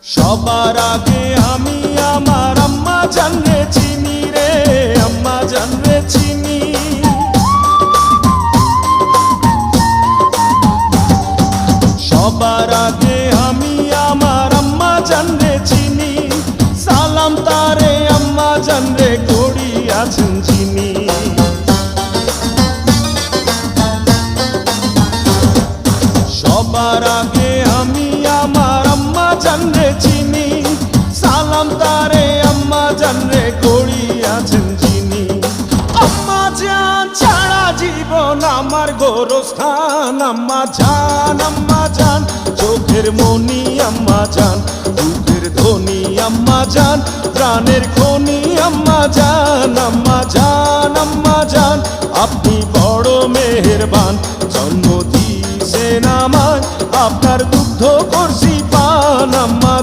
সবার আগে আমি আমার আম্মা জানরে চিনি রে, আম্মা জানরে চিনি। সবার আগে আমি আমার আম্মা জানরে চিনি, সালাম তারে আম্মা জানরে করিয়াছেন চিনি। সবার আগে আমি আমার আম্মা জানরে চিনি, সালাম তারে আম্মা জানরে করিয়াছেন চিনি। আম্মা জান ছাড়া জীবন আমার গোরস্থান, আম্মা জান চোখের মনি আম্মা জান, দুধের ধনী আম্মা জান, প্রাণের খনি আম্মা জান। আম্মা জান আপনি বড় মেহেরবান,